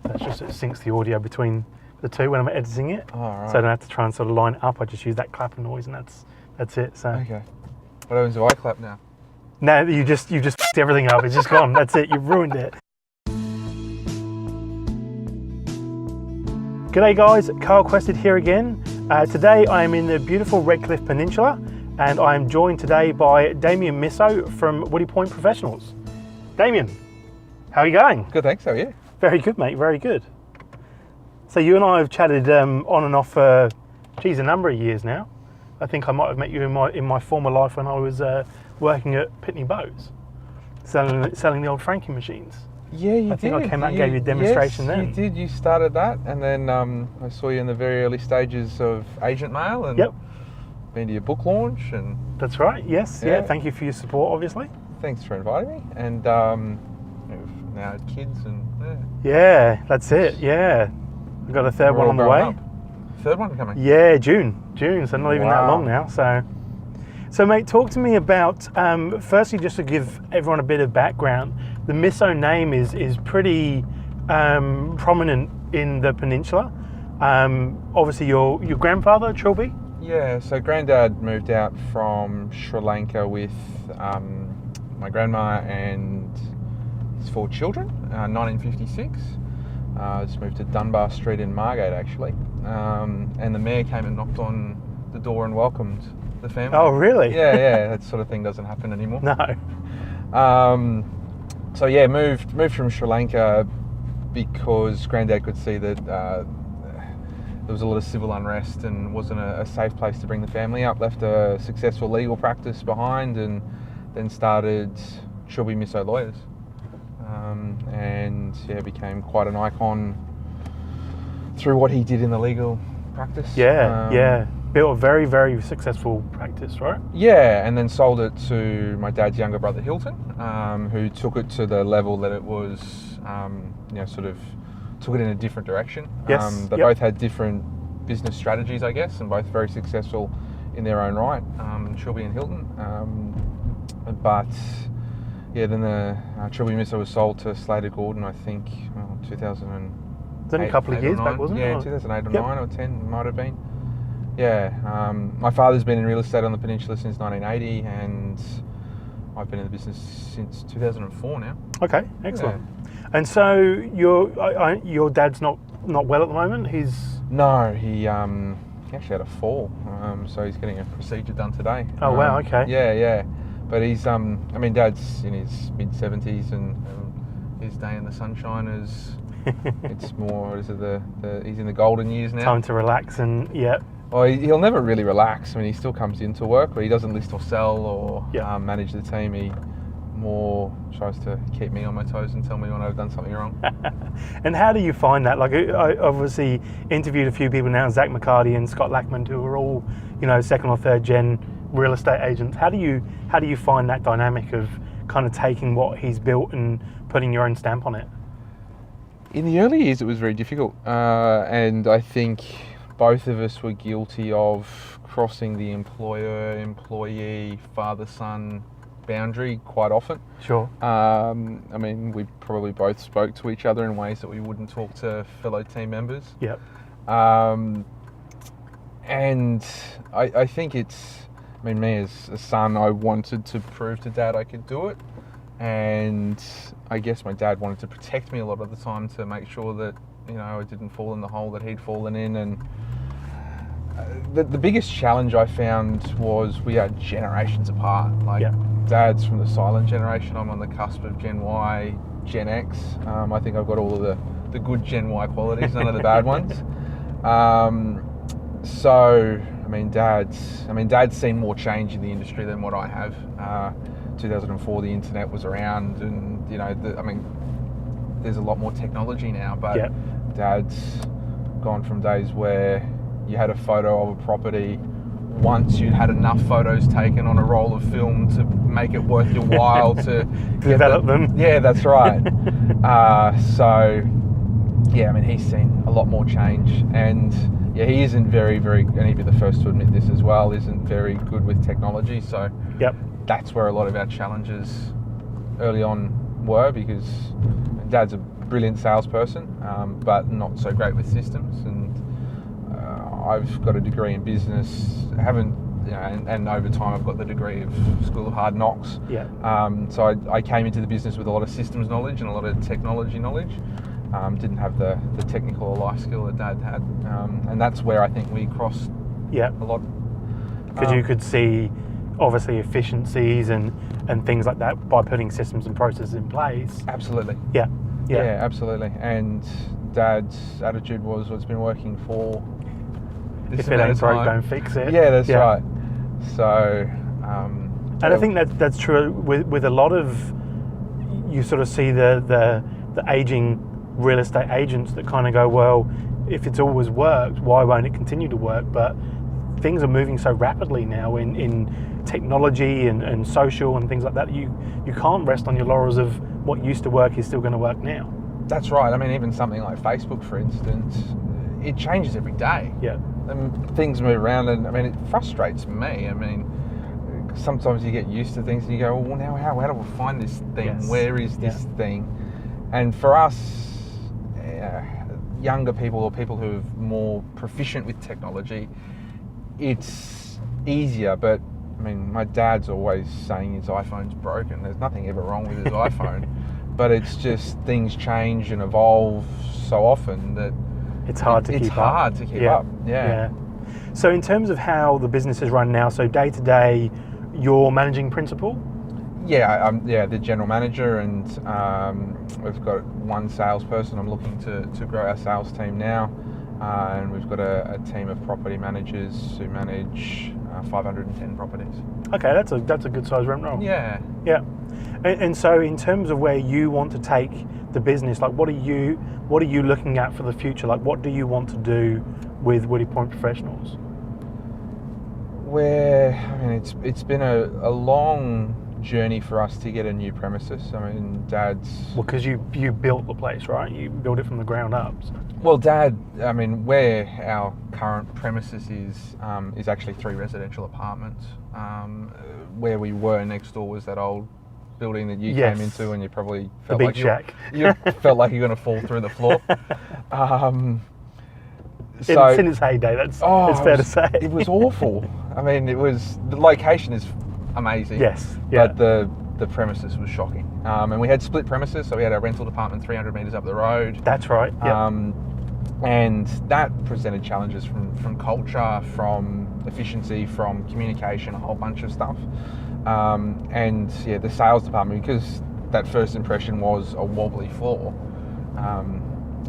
That's just, it syncs the audio between the two when I'm editing it. Oh, right. So I don't have to try and sort of line it up. I just use that clapping noise, and that's it. So Okay. What happens if I clap now? no, you just f***ed everything up. It's just gone. That's it. You've ruined it. G'day guys, Carl Quested here again. Today I am in the beautiful Redcliffe Peninsula, and I am joined today by Damien Misso from Woody Point Professionals. Damien, how are you going? Good, thanks. How are you? Very good, mate. Very good. So you and I have chatted on and off for, a number of years now. I think I might have met you in my former life when I was working at Pitney Bowes, selling the old franking machines. Yeah, you did. I think I came out and gave you a demonstration then. You did. You started that, and then I saw you in the very early stages of Agent Mail, and been to your book launch. And that's right. Yes. Yeah. Thank you for your support, obviously. Thanks for inviting me. And we've now had kids, and yeah, that's it. Yeah, we've got a third one on the way. Third one coming? Yeah, June. So not even that long now. So mate, talk to me about, firstly, just to give everyone a bit of background, the Misso name is pretty prominent in the peninsula. Obviously your grandfather, Trilby? Yeah, so Granddad moved out from Sri Lanka with my grandma and his 4 children, 1956. Just moved to Dunbar Street in Margate, actually. And the mayor came and knocked on the door and welcomed the family. Oh, really? Yeah, that sort of thing doesn't happen anymore. No. So yeah, moved from Sri Lanka because Granddad could see that there was a lot of civil unrest and wasn't a safe place to bring the family up. Left a successful legal practice behind, and then started Trilby Misso Lawyers. And became quite an icon through what he did in the legal practice. Built a very, very successtook practice, right? Yeah, and then sold it to my dad's younger brother Hilton, who took it to the level that it was, sort of took it in a different direction. Yes. They both had different business strategies, I guess, and both very successful in their own right, Trilby and Hilton. Then the Trilby Misso was sold to Slater Gordon, I think, 2008. It's only a couple of years back, wasn't it? Yeah, 2008 or 9 or 10, might have been. Yeah, my father's been in real estate on the peninsula since 1980, and I've been in the business since 2004 now. Okay, excellent. Yeah. And so your dad's not well at the moment? No, he actually had a fall, so he's getting a procedure done today. Oh wow, okay. Yeah. But he's, Dad's in his mid-70s, and his day in the sunshine is, it's more, he's in the golden years now. Time to relax and, Well, he'll never really relax. He still comes into work, but he doesn't list or sell or manage the team. He more tries to keep me on my toes and tell me when I've done something wrong. And how do you find that? Like, I obviously interviewed a few people now, Zach McCarty and Scott Lackman, who are all, second or third gen real estate agents. How do you find that dynamic of kind of taking what he's built and putting your own stamp on it? In the early years, it was very difficult, and I think both of us were guilty of crossing the employer-employee, father-son boundary quite often. Sure. We probably both spoke to each other in ways that we wouldn't talk to fellow team members. Yep. And I think me as a son, I wanted to prove to Dad I could do it. And I guess my dad wanted to protect me a lot of the time to make sure that, I didn't fall in the hole that he'd fallen in. And the biggest challenge I found was we are generations apart. Dad's from the silent generation. I'm on the cusp of Gen Y, Gen X. I think I've got all of the good Gen Y qualities, none of the bad ones. Dad's seen more change in the industry than what I have. 2004, the internet was around, and there's a lot more technology now. But Dad's gone from days where you had a photo of a property once you'd had enough photos taken on a roll of film to make it worth your while to develop them. Yeah, that's right. He's seen a lot more change, and he isn't very, and he'd be the first to admit this as well, isn't very good with technology. So that's where a lot of our challenges early on were, because Dad's a brilliant salesperson, but not so great with systems. And I've got a degree in business, and over time I've got the degree of School of Hard Knocks. Yeah. So I came into the business with a lot of systems knowledge and a lot of technology knowledge. Didn't have the technical or life skill that Dad had, and that's where I think we crossed a lot. Because you could see, obviously, efficiencies and things like that by putting systems and processes in place. Absolutely. Yeah. Absolutely. And Dad's attitude was, well, it's been working for this if it ain't broke, don't fix it. Yeah, that's right. So, and I think that's true with a lot of, you sort of see the aging real estate agents that kind of go, well, if it's always worked, why won't it continue to work? But things are moving so rapidly now in technology and social and things like that. You can't rest on your laurels of what used to work is still going to work now. That's right. I mean, even something like Facebook, for instance, it changes every day. Yeah. And things move around, and I mean, it frustrates me. I mean, sometimes you get used to things and you go, well, now how do I find this thing? Yes. Where is this thing? And for us, younger people or people who are more proficient with technology, it's easier. But I mean, my dad's always saying his iPhone's broken. There's nothing ever wrong with his iPhone, but it's just things change and evolve so often that it's hard to keep up. Yeah. So in terms of how the business is run now, so day to day, you're managing principal? Yeah, I'm the general manager, and we've got one salesperson. I'm looking to grow our sales team now, and we've got a team of property managers who manage 510 properties. Okay, that's a good size rent roll. Yeah. And so in terms of where you want to take the business, like what are you looking at for the future? Like what do you want to do with Woody Point Professionals? It's been a long journey for us to get a new premises. I mean, Dad's... Well, because you built the place, right? You built it from the ground up. So. Well, Dad, I mean, where our current premises is actually 3 residential apartments. Where we were next door was that old building that you came into, and you probably felt like you felt like you're going to fall through the floor. It's in its heyday. It's fair to say. It was awful. I mean, the location is amazing. Yes. But the premises was shocking. And we had split premises, so we had our rental department 300 metres up the road. That's right. And that presented challenges from culture, from efficiency, from communication, a whole bunch of stuff. And the sales department, because that first impression was a wobbly floor,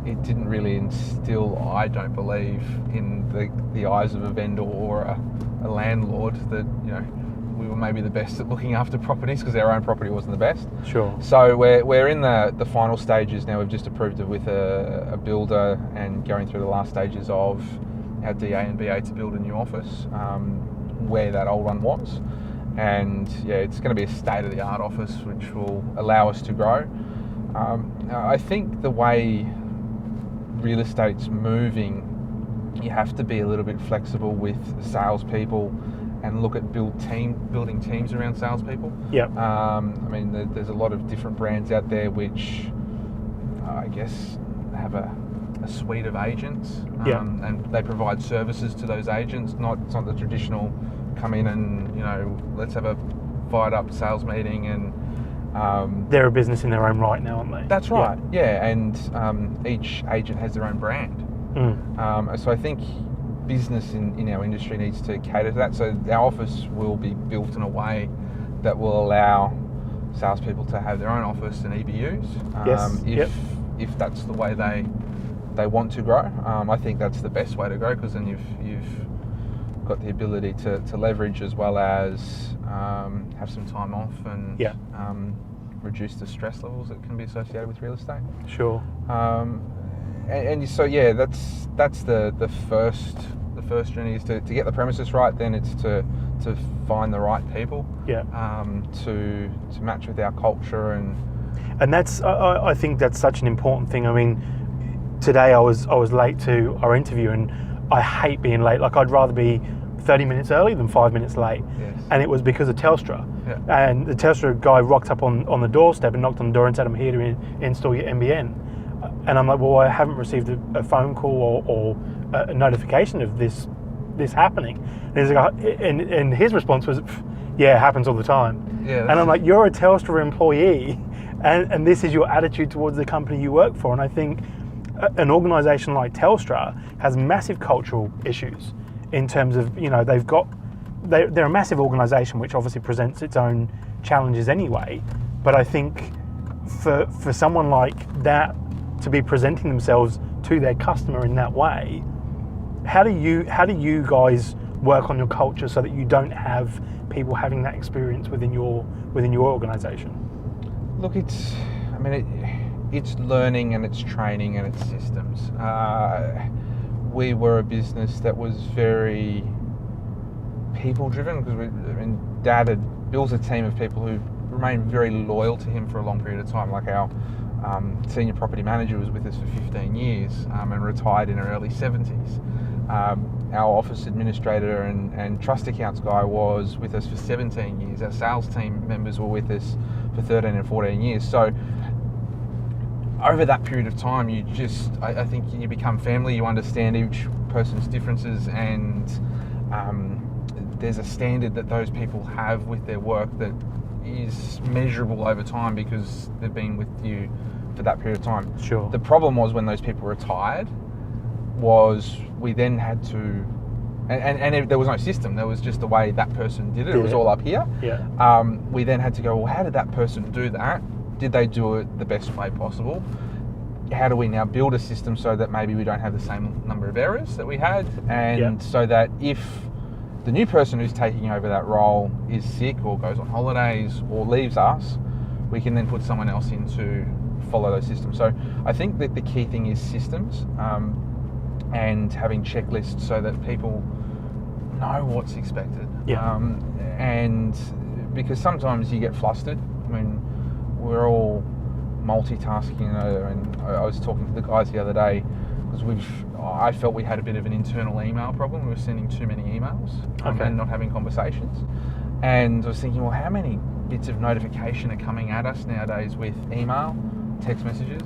it didn't really instill, I don't believe, in the eyes of a vendor or a landlord that, we were maybe the best at looking after properties, because our own property wasn't the best. Sure. So we're in the final stages now. We've just approved it with a builder and going through the last stages of our DA and BA to build a new office where that old one was. And it's going to be a state-of-the-art office which will allow us to grow. I think the way real estate's moving, you have to be a little bit flexible with salespeople and look at building teams around salespeople. Yeah. I mean, there's a lot of different brands out there which I guess have a suite of agents, and they provide services to those agents. It's not the traditional come in and let's have a fired up sales meeting and. They're a business in their own right now, aren't they? That's right. Yeah, and each agent has their own brand. So I think business in our industry needs to cater to that. So our office will be built in a way that will allow salespeople to have their own office and EBUs. If that's the way they want to grow. I think that's the best way to grow, because then you've got the ability to leverage as well as have some time off and reduce the stress levels that can be associated with real estate. Sure. And so that's the first journey is to get the premises right. Then it's to find the right people. To match with our culture and that's I think that's such an important thing. I mean, today I was late to our interview, and I hate being late. Like, I'd rather be 30 minutes early than 5 minutes late. Yes. And it was because of Telstra. And the Telstra guy rocked up on the doorstep and knocked on the door and said, "I'm here to install your NBN." And I'm like, well, I haven't received a phone call or a notification of this happening. And he's like, and his response was, yeah, it happens all the time. Yeah. And I'm like, you're a Telstra employee, and this is your attitude towards the company you work for. And I think an organisation like Telstra has massive cultural issues in terms of, they're a massive organisation which obviously presents its own challenges anyway. But I think for someone like that to be presenting themselves to their customer in that way, how do you guys work on your culture so that you don't have people having that experience within your organisation? Look, it's learning and it's training and it's systems. We were a business that was very people-driven because Dad had built a team of people who remained very loyal to him for a long period of time. Like our senior property manager was with us for 15 years and retired in her early 70s. Our office administrator and trust accounts guy was with us for 17 years. Our sales team members were with us for 13 and 14 years. So over that period of time, I think you become family, you understand each person's differences, and there's a standard that those people have with their work that is measurable over time because they've been with you for that period of time. Sure. The problem was when those people retired, was we then had to, and there was no system, there was just the way that person did it, it was all up here. Yeah. We then had to go, well, how did that person do that? Did they do it the best way possible? How do we now build a system so that maybe we don't have the same number of errors that we had, and so that if the new person who's taking over that role is sick or goes on holidays or leaves us, we can then put someone else in to follow those systems. So I think that the key thing is systems and having checklists so that people know what's expected. Yeah. And because sometimes you get flustered. I mean, we're all multitasking, and I was talking to the guys the other day because I felt we had a bit of an internal email problem. We were sending too many emails and not having conversations. And I was thinking, well, how many bits of notification are coming at us nowadays with email, text messages,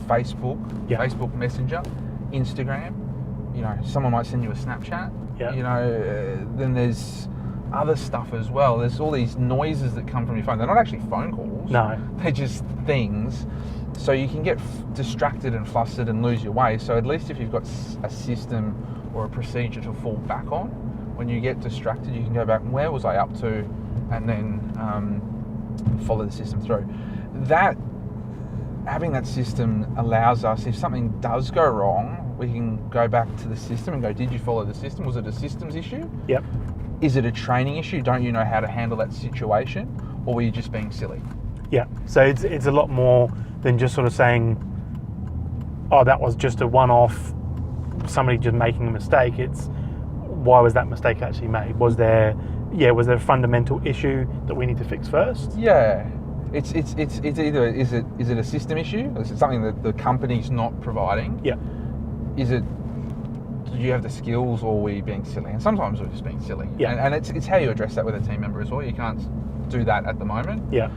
Facebook, Facebook Messenger, Instagram? Someone might send you a Snapchat. Then there's other stuff as well. There's all these noises that come from your phone. They're not actually phone calls. No. They're just things. So you can get distracted and flustered and lose your way. So at least if you've got a system or a procedure to fall back on, when you get distracted, you can go back, where was I up to? And then follow the system through. Having that system allows us, if something does go wrong, we can go back to the system and go, did you follow the system? Was it a systems issue? Yep. Is it a training issue? Don't you know how to handle that situation? Or were you just being silly? Yeah. So it's a lot more than just sort of saying, oh, that was just a one-off, somebody just making a mistake. It's, why was that mistake actually made? Was there a fundamental issue that we need to fix first? Yeah. It's either, is it a system issue? Is it something that the company's not providing? Yeah. Do you have the skills, or are we being silly? And sometimes we're just being silly. Yeah. And it's how you address that with a team member as well. You can't do that at the moment. Yeah.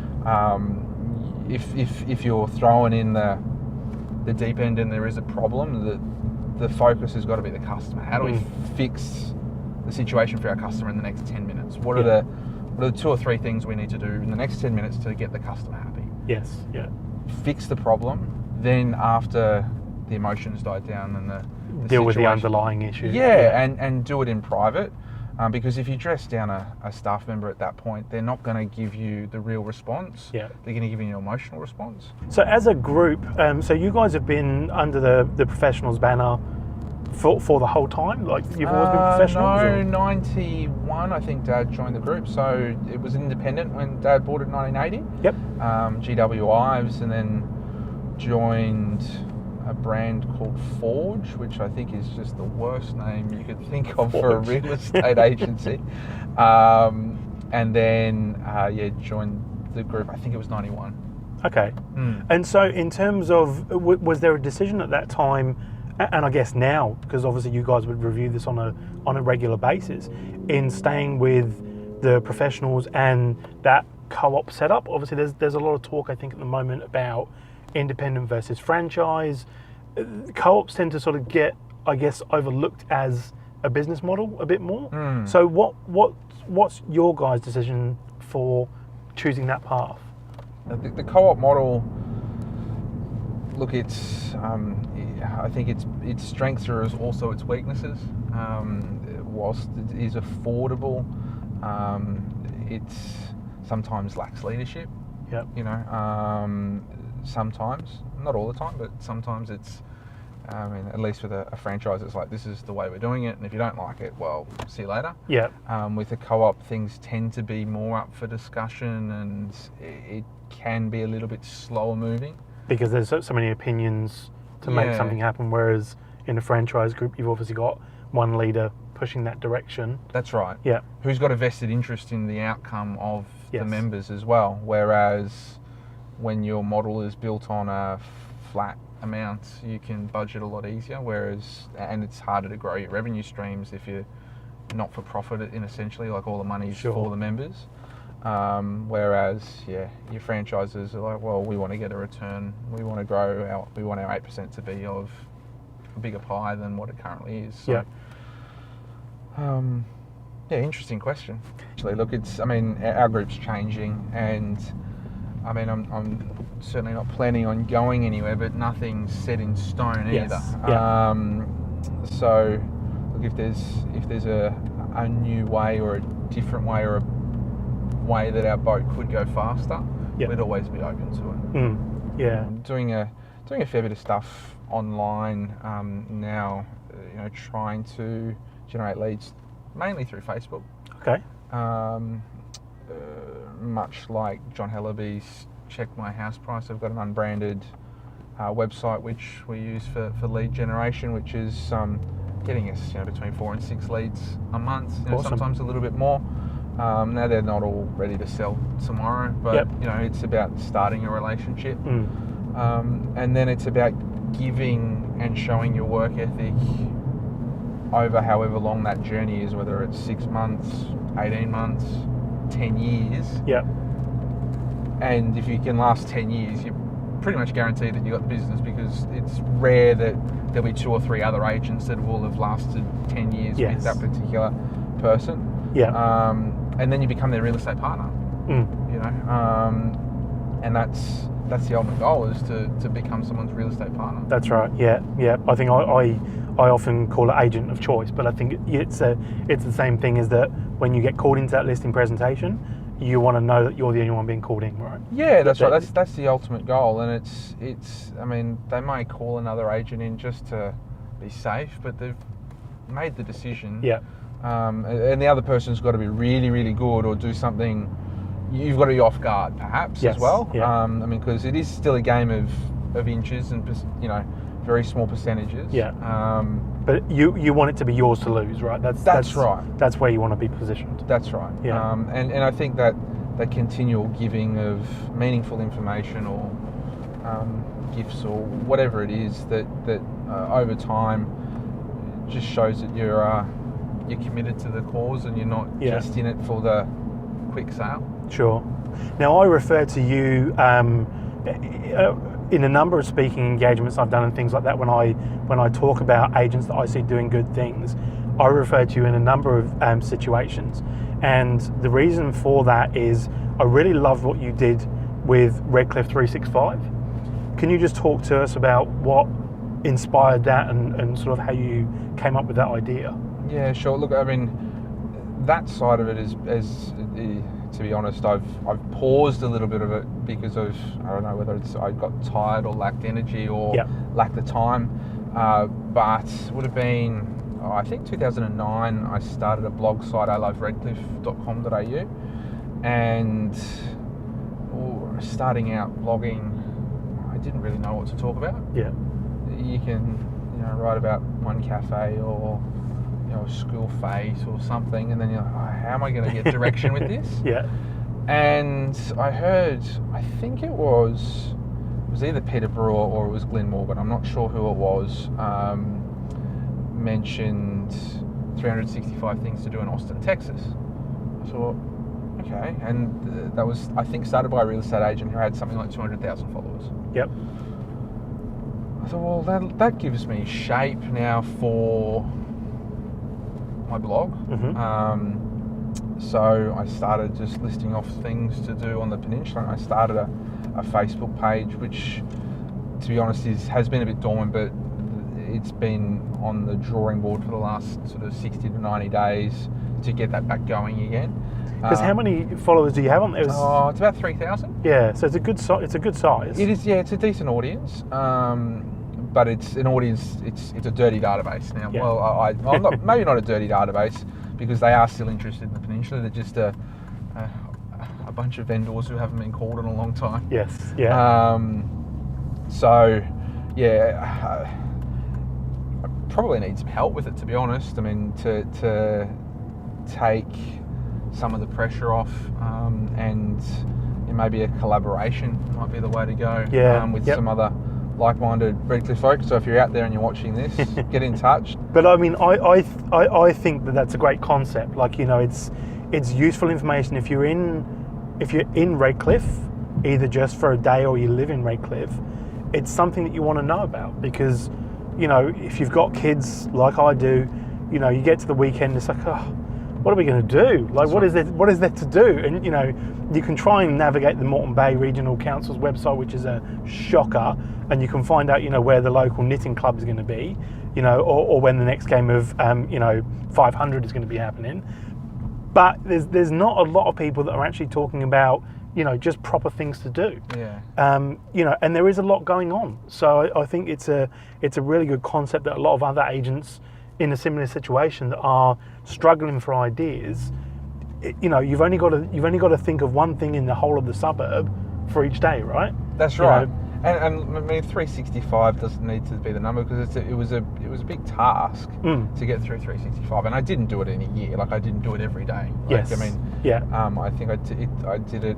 If you're throwing in the deep end and there is a problem, the focus has got to be the customer. How do we fix the situation for our customer in the next 10 minutes? What are the 2 or 3 things we need to do in the next 10 minutes to get the customer happy? Yes. Yeah. Fix the problem. Then after the emotions died down and the deal with the situation, underlying issue. and do it in private. Because if you dress down a staff member at that point, they're not going to give you the real response. Yeah. They're going to give you an emotional response. So as a group, so you guys have been under the professionals banner for the whole time? Like, you've always been professionals? No, 91, I think Dad joined the group. So it was independent when Dad bought it in 1980. Yep. GW Ives, and then joined a brand called Forge, which I think is just the worst name you could think of for a real estate agency. And then, joined the group, I think it was 91. Okay. And so in terms of, was there a decision at that time, and I guess now, because obviously you guys would review this on a regular basis, in staying with the professionals and that co-op setup? Obviously there's a lot of talk, I think, at the moment about independent versus franchise. Co-ops tend to sort of get, I guess, overlooked as a business model a bit more. So what's your guys' decision for choosing that path? The co-op model, look, it's I think its strengths are also its weaknesses. Whilst it is affordable, it sometimes lacks leadership. Yep. You know, sometimes, not all the time, but sometimes it's. I mean, at least with a franchise, it's like, this is the way we're doing it, and if you don't like it, well, see you later. Yeah. With a co-op, things tend to be more up for discussion, and it can be a little bit slower moving. Because there's so many opinions to make something happen, whereas in a franchise group, you've obviously got one leader pushing that direction. That's right. Yeah. Who's got a vested interest in the outcome of the members as well, whereas when your model is built on a flat amount, you can budget a lot easier, and it's harder to grow your revenue streams if you're not for profit, in essentially, like all the money's for the members. Whereas your franchises are like, well, we want to get a return, we want to grow we want our 8% to be of a bigger pie than what it currently is. So, interesting question. Actually, look, our group's changing, and I mean, I'm certainly not planning on going anywhere, but nothing's set in stone either. So, look, if there's a new way or a different way or a way that our boat could go faster, we'd always be open to it. Doing a fair bit of stuff online now. Trying to generate leads mainly through Facebook. Okay. Much like John Hellaby's Check My House Price, I've got an unbranded website which we use for lead generation, which is getting us between 4 and 6 leads a month. Sometimes a little bit more. Now they're not all ready to sell tomorrow, but it's about starting a relationship, and then it's about giving and showing your work ethic over however long that journey is, whether it's 6 months, 18 months, 10 years. Yeah. And if you can last 10 years, you're pretty much guaranteed that you got the business, because it's rare that there'll be 2 or 3 other agents that will have lasted 10 years with that particular person. Yeah. And then you become their real estate partner. And that's the ultimate goal, is to become someone's real estate partner. That's right. Yeah. I think I often call it agent of choice, but I think it's the same thing as that when you get called into that listing presentation, you want to know that you're the only one being called in, right? Yeah, that's right. That's the ultimate goal, and it's. I mean, they may call another agent in just to be safe, but they've made the decision. Yeah. And the other person's got to be really, really good, or do something. You've got to be off guard, perhaps, as well. Yeah. Because it is still a game of inches and very small percentages. Yeah. But you want it to be yours to lose, right? That's right. That's where you want to be positioned. That's right. Yeah. And I think that continual giving of meaningful information or gifts or whatever it is that over time just shows that you're committed to the cause, and you're not just in it for the quick sale. Sure. Now, I refer to you in a number of speaking engagements I've done and things like that. When I talk about agents that I see doing good things, I refer to you in a number of situations. And the reason for that is I really loved what you did with Redcliffe 365. Can you just talk to us about what inspired that and sort of how you came up with that idea? Yeah, sure. Look, I mean, that side of it is to be honest, I've paused a little bit of it because of, I don't know whether it's I got tired or lacked energy or lacked the time, but it would have been, I think 2009, I started a blog site, iloveredcliffe.com.au, and starting out blogging, I didn't really know what to talk about. Yeah. You can, write about one cafe or a school fete or something, and then you're like, how am I going to get direction with this? Yeah. And I heard, I think it was either Peterborough or it was Glenmore, but I'm not sure who it was, mentioned 365 things to do in Austin, Texas. I thought, Okay, and that was, I think, started by a real estate agent who had something like 200,000 followers. Yep. I thought, well, that gives me shape now for my blog. So I started just listing off things to do on the peninsula, and I started a Facebook page, which, to be honest, has been a bit dormant, but it's been on the drawing board for the last sort of 60 to 90 days to get that back going again. Because how many followers do you have on there? It's about 3,000. Yeah, so it's a good size. It is, yeah, it's a decent audience. But it's an audience. It's a dirty database now. Yeah. Well, I'm not, maybe not a dirty database, because they are still interested in the peninsula. They're just a bunch of vendors who haven't been called in a long time. Yes. Yeah. So, yeah, I probably need some help with it, to be honest. I mean, to take some of the pressure off, and maybe a collaboration might be the way to go. Yeah. With some other like-minded Redcliffe folks. So if you're out there and you're watching this, get in touch. But I mean, I think that's a great concept. Like, you know, it's useful information if you're in Redcliffe, either just for a day or you live in Redcliffe. It's something that you want to know about, because, you know, if you've got kids like I do, you know, you get to the weekend, it's like, oh, what are we going to do? Like, what is there to do? And, you know, you can try and navigate the Moreton Bay Regional Council's website, which is a shocker, and you can find out, you know, where the local knitting club is going to be, you know, or when the next game of, you know, 500 is going to be happening. But there's not a lot of people that are actually talking about, you know, just proper things to do. Yeah. You know, and there is a lot going on. So I think it's a really good concept that a lot of other agents in a similar situation that are struggling for ideas. You know, you've only got to think of one thing in the whole of the suburb for each day, right? That's right. And I mean, 365 doesn't need to be the number, because it was a big task to get through 365, and I didn't do it in a year. Like, I didn't do it every day. Like, Yes. I mean, yeah. I think I did it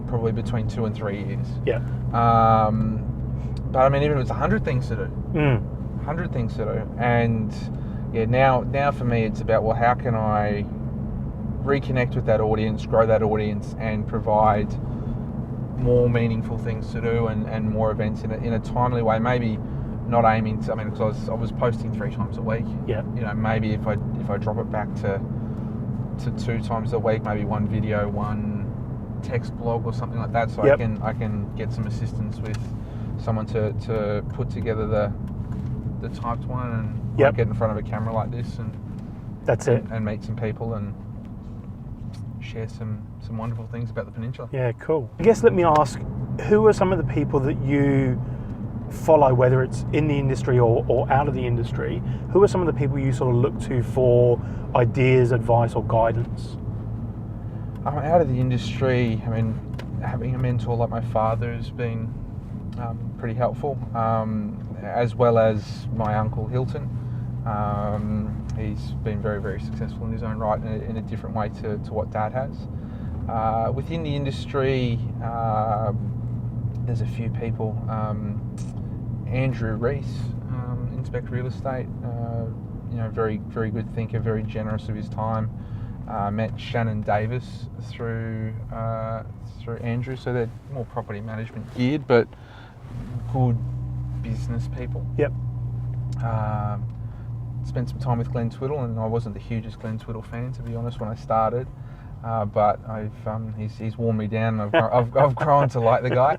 probably between 2 and 3 years. Yeah. But I mean, even if it's 100 things to do, 100 things to do, and yeah, now for me, it's about, well, how can I reconnect with that audience, grow that audience, and provide more meaningful things to do and more events in a timely way. Maybe not aiming to, I mean, because I was posting 3 times a week. Yeah. You know, maybe if I drop it back to 2 times a week, maybe 1 video, 1 text blog or something like that, so I can get some assistance with someone to put together the typed one, and get in front of a camera like this, and that's it, and meet some people and share some wonderful things about the peninsula. Yeah, cool. I guess let me ask, who are some of the people that you follow, whether it's in the industry or out of the industry? Who are some of the people you sort of look to for ideas, advice, or guidance? Out of the industry, I mean, having a mentor like my father has been pretty helpful, as well as my uncle Hilton. He's been very, very successful in his own right, in a different way to what Dad has. Within the industry, there's a few people. Andrew Reese, Inspect Real Estate, you know, very, very good thinker, very generous of his time. Met Shannon Davis through Andrew, so they're more property management geared, but good business people. Yep. Spent some time with Glenn Twiddle, and I wasn't the hugest Glenn Twiddle fan, to be honest, when I started. But he's worn me down. I've grown to like the guy.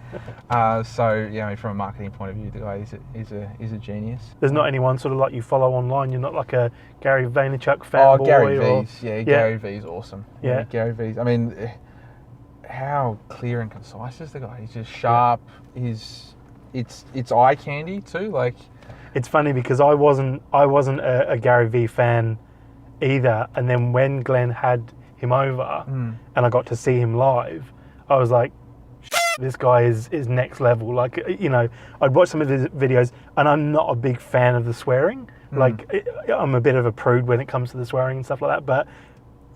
So yeah, from a marketing point of view, the guy is a genius. There's not anyone sort of like you follow online. You're not like a Gary Vaynerchuk fanboy. Oh, Gary V's. Gary V's awesome. Yeah. Gary V's. I mean, how clear and concise is the guy? He's just sharp. It's eye candy too. Like, it's funny because I wasn't a Gary V fan either, and then when Glenn had him over and I got to see him live, I was like, this guy is next level. Like, you know, I'd watch some of his videos, and I'm not a big fan of the swearing. Like, I'm a bit of a prude when it comes to the swearing and stuff like that, but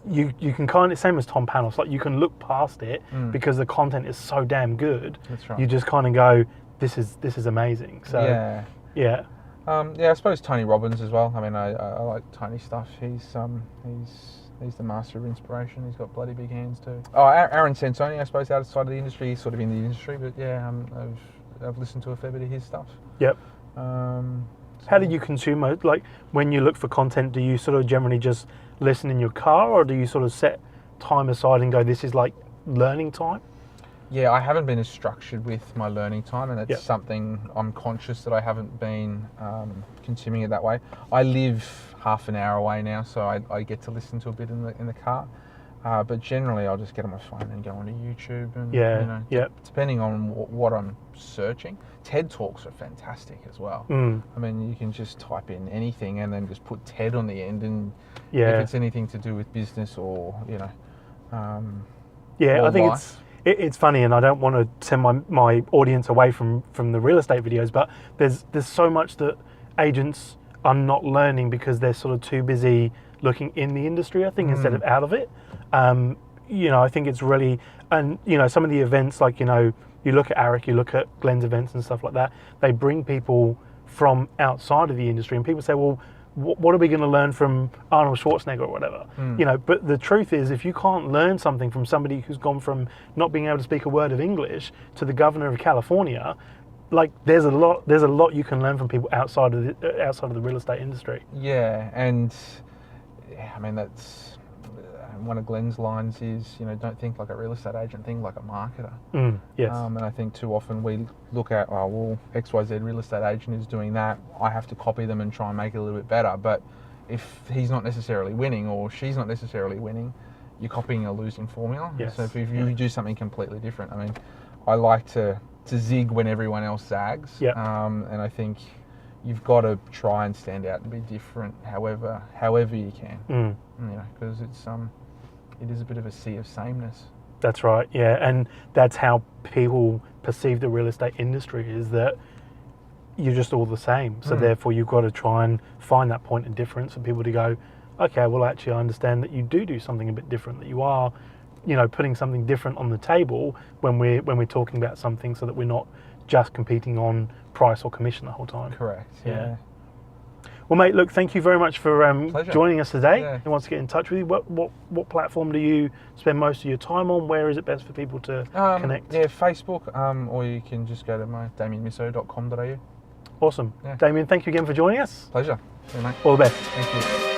you can kind of, same as Tom Panos, like, you can look past it because the content is so damn good. That's right. You just kind of go, this is amazing. So yeah. I suppose Tony Robbins as well. I mean, I like Tony's stuff. He's the master of inspiration. He's got bloody big hands too. Oh, Aaron Sensoni, I suppose, outside of the industry. He's sort of in the industry, but yeah, I've listened to a fair bit of his stuff. Yep. So how do you consume it? Like, when you look for content, do you sort of generally just listen in your car, or do you sort of set time aside and go, this is like learning time? Yeah, I haven't been as structured with my learning time, and that's Yep. something I'm conscious that I haven't been consuming it that way. I live half an hour away now, so I get to listen to a bit in the car. But generally, I'll just get on my phone and go onto YouTube, and Yeah, you know, yep. depending on what I'm searching. TED Talks are fantastic as well. I mean, you can just type in anything and then just put TED on the end, and Yeah. if it's anything to do with business or Yeah, or I think life. it's funny, and I don't want to send my audience away from the real estate videos, but there's so much that agents are not learning because they're sort of too busy looking in the industry, I think, instead of out of it. You know, I think it's really, and you know, some of the events, like, you know, you look at Arik, you look at Glenn's events and stuff like that, they bring people from outside of the industry, and people say, well, what are we going to learn from Arnold Schwarzenegger or whatever? You know, but the truth is, if you can't learn something from somebody who's gone from not being able to speak a word of English to the governor of California, like, there's a lot you can learn from people outside of the real estate industry. Yeah, and I mean, that's one of Glenn's lines is, you know, don't think like a real estate agent, think like a marketer. Yes. And I think too often we look at, oh, well, XYZ real estate agent is doing that, I have to copy them and try and make it a little bit better. But if he's not necessarily winning, or she's not necessarily winning, you're copying a losing formula. Yes. So if you do something completely different, I mean, I like to zig when everyone else zags. Yep. And I think you've got to try and stand out and be different, however you can. You know, because it is a bit of a sea of sameness. That's right, yeah, and that's how people perceive the real estate industry, is that you're just all the same. So therefore, you've got to try and find that point of difference for people to go, okay, well, actually, I understand that you do something a bit different, that you are, you know, putting something different on the table when we're talking about something, so that we're not just competing on price or commission the whole time. Correct. Yeah. Well, mate, look, thank you very much for joining us today. Yeah. If you want to get in touch with you, what platform do you spend most of your time on? Where is it best for people to connect? Yeah, Facebook, or you can just go to my damienmisso.com.au. Awesome. Yeah. Damien, thank you again for joining us. Pleasure. Yeah, mate. All the best. Thank you.